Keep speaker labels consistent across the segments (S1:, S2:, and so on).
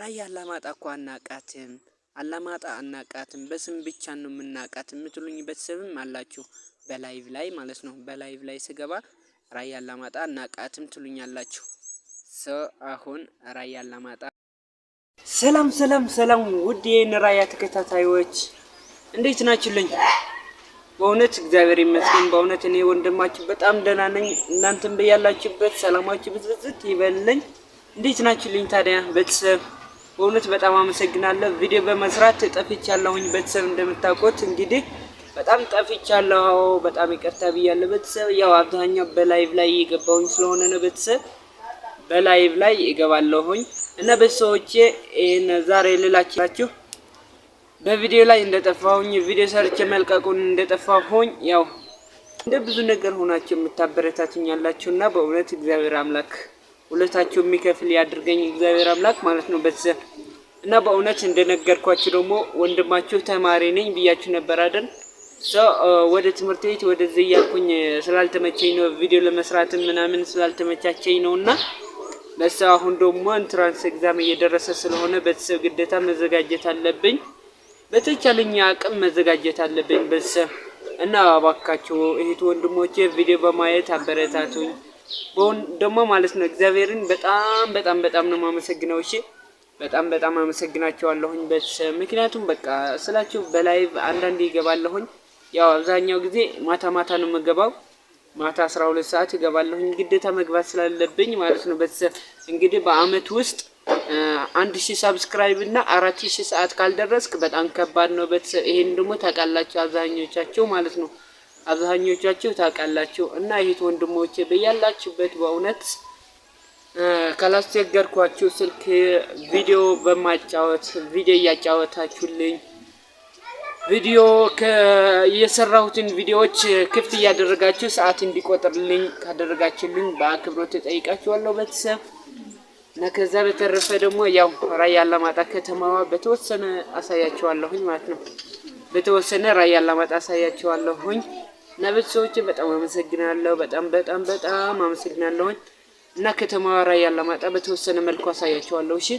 S1: ራያ አላማጣ እኮ አናቃትም፣ አላማጣ አናቃትም፣ በስም ብቻ ነው የምናቃት የምትሉኝ ቤተሰብም አላችሁ። በላይቭ ላይ ማለት ነው። በላይቭ ላይ ስገባ ራያ አላማጣ አናቃትም ትሉኛላችሁ። አሁን ራያ አላማጣ ሰላም ሰላም ሰላም ውድ የራያ ተከታታዮች እንዴት ናችሁልኝ? በእውነት እግዚአብሔር ይመስገን። በእውነት እኔ ወንድማችሁ በጣም ደህና ነኝ። እናንተም በያላችሁበት ሰላማችሁ ብዝዝት ይበልልኝ። እንዴት ናችሁልኝ ታዲያ ቤተሰብ? በእውነት በጣም አመሰግናለሁ። ቪዲዮ በመስራት ጠፍቻለሁኝ ቤተሰብ፣ እንደምታውቁት እንግዲህ በጣም ጠፍቻለሁ። በጣም ይቅርታ ብያለሁ ቤተሰብ። ያው አብዛኛው በላይቭ ላይ እየገባሁኝ ስለሆነ ነው ቤተሰብ፣ በላይቭ ላይ እገባለሁኝ እና ቤተሰቦቼ ይሄን ዛሬ ልላችሁ በቪዲዮ ላይ እንደጠፋሁኝ ቪዲዮ ሰርቼ መልቀቁን እንደጠፋሁኝ ያው እንደ ብዙ ነገር ሆናችሁ የምታበረታቱኝ ያላችሁና በእውነት እግዚአብሔር አምላክ ሁለታችሁ የሚከፍል ያድርገኝ እግዚአብሔር አምላክ ማለት ነው ቤተሰብ። እና በእውነት እንደነገርኳችሁ ደግሞ ወንድማችሁ ተማሪ ነኝ ብያችሁ ነበር አይደል? ወደ ትምህርት ቤት ወደዚህ እያልኩኝ ስላልተመቸኝ ነው ቪዲዮ ለመስራት ምናምን ስላልተመቻቸኝ ነውና ለዛ አሁን ደግሞ ኢንትራንስ ኤግዛም እየደረሰ ስለሆነ ቤተሰብ ግዴታ መዘጋጀት አለብኝ። በተቻለኝ አቅም መዘጋጀት አለብኝ ቤተሰብ። እና እባካችሁ እህት ወንድሞቼ ቪዲዮ በማየት አበረታቱኝ። ደግሞ ማለት ነው እግዚአብሔርን በጣም ነው የማመሰግነው። እሺ በጣም አመሰግናቸዋለሁኝ ቤተሰብ። ምክንያቱም በቃ ስላችሁ በላይቭ አንዳንዴ ይገባለሁኝ። ያው አብዛኛው ጊዜ ማታ ነው የምገባው። ማታ 12 ሰዓት ይገባለሁኝ ግዴታ መግባት ስላለብኝ ማለት ነው ቤተሰብ። እንግዲህ በአመት ውስጥ 1000 ሰብስክራይብ እና 4000 ሰዓት ካልደረስክ በጣም ከባድ ነው ቤተሰብ። ይሄን ደግሞ ታውቃላችሁ አብዛኞቻችሁ ማለት ነው፣ አብዛኞቻችሁ ታውቃላችሁ። እና እህት ወንድሞቼ በያላችሁበት በእውነት ካላስቸገርኳችሁ ስልክ ቪዲዮ በማጫወት ቪዲዮ እያጫወታችሁልኝ ቪዲዮ የሰራሁትን ቪዲዮዎች ክፍት እያደረጋችሁ ሰዓት እንዲቆጥርልኝ ካደረጋችሁልኝ በአክብሮት ተጠይቃችኋለሁ ቤተሰብ። እና ከዛ በተረፈ ደግሞ ያው ራያ አላማጣ ከተማዋ በተወሰነ አሳያችኋለሁኝ ማለት ነው። በተወሰነ ራያ አላማጣ አሳያችኋለሁኝ። እና ቤተሰቦቼ በጣም አመሰግናለሁ፣ በጣም አመሰግናለሁኝ። እና ከተማዋ ራያ አላማጣ በተወሰነ መልኩ አሳያችኋለሁ። እሺ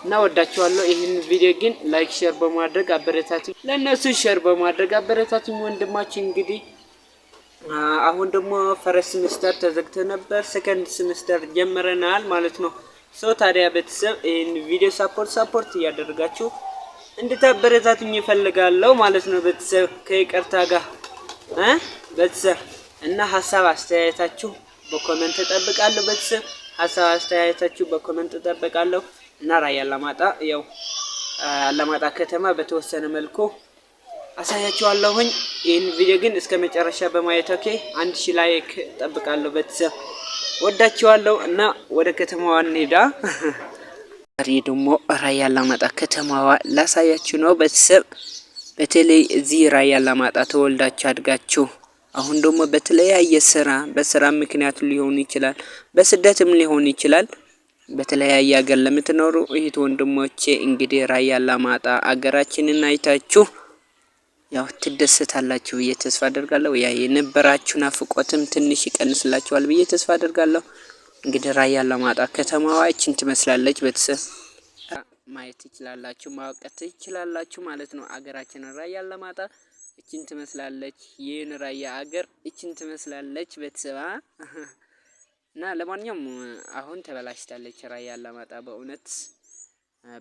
S1: እና ወዳችኋለሁ። ይሄን ቪዲዮ ግን ላይክ ሼር በማድረግ አበረታቱኝ፣ ለነሱ ሼር በማድረግ አበረታቱኝ ወንድማችን። እንግዲህ አሁን ደግሞ ፈረስ ሴሚስተር ተዘግቶ ነበር፣ ሰከንድ ሴሚስተር ጀምረናል ማለት ነው። ታዲያ ቤተሰብ ይሄን ቪዲዮ ሰፖርት እያደረጋችሁ እንድታበረታቱኝ ይፈልጋለሁ ማለት ነው ቤተሰብ፣ ከይቅርታ ጋር ቤተሰብ። እና ሀሳብ አስተያየታችሁ በኮሜንት ተጠብቃለሁ ቤተሰብ፣ ሀሳብ አስተያየታችሁ በኮሜንት ተጠብቃለሁ። እና ራያ አላማጣ ያው አላማጣ ከተማ በተወሰነ መልኩ አሳያችኋለሁኝ። ይሄን ቪዲዮ ግን እስከ መጨረሻ በማየት 1000 ላይክ ጠብቃለሁ ቤተሰብ፣ ወዳችኋለሁ። እና ወደ ከተማዋ እንሄዳ። ዛሬ ደግሞ ራያ አላማጣ ከተማዋ ላሳያችሁ ነው ቤተሰብ። በተለይ እዚህ ራያ አላማጣ ተወልዳችሁ አድጋችሁ አሁን ደግሞ በተለያየ በስራ ምክንያት ሊሆን ይችላል፣ በስደትም ሊሆን ይችላል፣ በተለያየ ሀገር ለምትኖሩ እህት ወንድሞቼ እንግዲህ ራያ አላማጣ አገራችንን አይታችሁ ያው ትደሰታላችሁ ብዬ ተስፋ አደርጋለሁ። ያ የነበራችሁ ናፍቆትም ትንሽ ይቀንስላችኋል ብዬ ተስፋ አደርጋለሁ። እንግዲህ ራያ አላማጣ ከተማዋ እቺን ትመስላለች ቤተሰብ፣ ማየት ትችላላችሁ፣ ማወቅ ትችላላችሁ ማለት ነው። አገራችን ራያ አላማጣ እቺን ትመስላለች። ይህን ራያ አገር እቺን ትመስላለች ቤተሰብ። እና ለማንኛውም አሁን ተበላሽታለች ራያ አላማጣ በእውነት።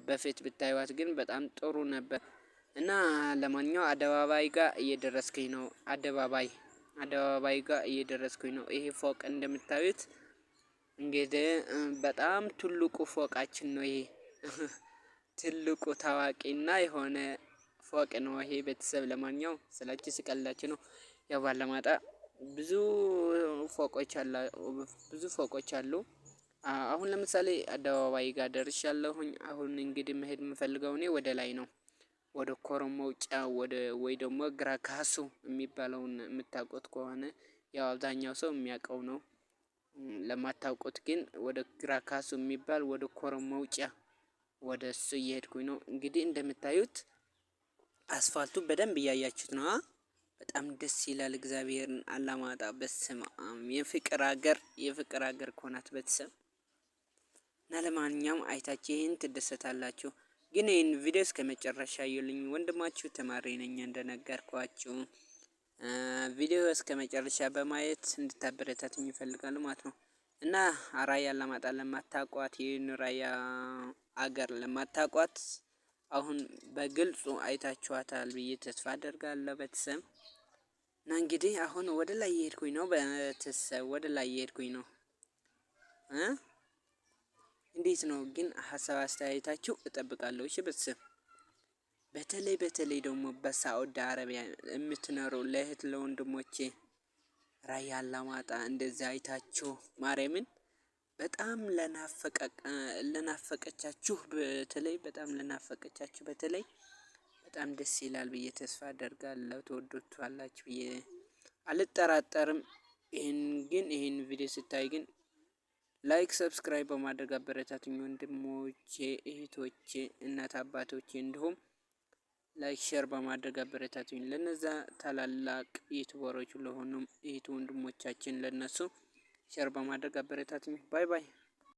S1: በፊት ብታዩት ግን በጣም ጥሩ ነበር። እና ለማንኛውም አደባባይ ጋር እየደረስኩኝ ነው። አደባባይ ጋር እየደረስኩኝ ነው። ይሄ ፎቅ እንደምታዩት እንግዲህ በጣም ትልቁ ፎቃችን ነው። ይሄ ትልቁ ታዋቂና የሆነ ፎቅ ነው ይሄ ቤተሰብ። ለማንኛውም ስለዚህ ስቀላችሁ ነው። ያው አላማጣ ብዙ ፎቆች አሉ። አሁን ለምሳሌ አደባባይ ጋር ደርሻለሁኝ። አሁን እንግዲህ መሄድ የምፈልገው እኔ ወደ ላይ ነው፣ ወደ ኮረም መውጫ ወይ ደግሞ ግራ ካሱ የሚባለውን የምታውቁት ከሆነ ያው አብዛኛው ሰው የሚያውቀው ነው። ለማታውቁት ግን ወደ ግራ ካሱ የሚባል ወደ ኮረም መውጫ ወደ እሱ እየሄድኩኝ ነው። እንግዲህ እንደምታዩት አስፋልቱ በደንብ እያያችሁት ነው። በጣም ደስ ይላል። እግዚአብሔርን አላማጣ በስመ አብ የፍቅር ሀገር ኮናት ቤተሰብ። እና ለማንኛውም አይታችሁ ይህን ትደሰታላችሁ። ግን ይህን ቪዲዮ እስከ መጨረሻ እዩልኝ። ወንድማችሁ ተማሪ ነኝ እንደነገርኳችሁ ቪዲዮ እስከ መጨረሻ በማየት እንድታበረታቱኝ ይፈልጋሉ ማለት ነው። እና ራያ አላማጣ ለማታቋት ይህን ራያ አገር ለማታቋት አሁን በግልጹ አይታችኋታል ብዬ ተስፋ አደርጋለሁ ቤተሰብ። እና እንግዲህ አሁን ወደ ላይ እየሄድኩኝ ነው ቤተሰብ፣ ወደ ላይ እየሄድኩኝ ነው። እንዴት ነው ግን ሀሳብ አስተያየታችሁ እጠብቃለሁ። እሺ ቤተሰብ፣ በተለይ ደግሞ በሳዑዲ አረቢያ የምትኖሩ ለእህት ለወንድሞቼ ራያ አላማጣ እንደዚህ አይታችሁ ማርያምን በጣም ለናፈቀቻችሁ በተለይ በጣም ደስ ይላል ብዬ ተስፋ አደርጋለሁ። ትወዱታላችሁ ብዬ አልጠራጠርም። ይህን ቪዲዮ ስታይ ግን ላይክ ሰብስክራይብ በማድረግ አበረታቱኝ ወንድሞቼ እህቶቼ፣ እናት አባቶቼ እንዲሁም ላይክ ሼር በማድረግ አበረታቱኝ። ለነዛ ታላላቅ ዩቲዩበሮች ለሆኑም እህት ወንድሞቻችን ለነሱ ሼር በማድረግ አበረታቱኝ። ባይ ባይ።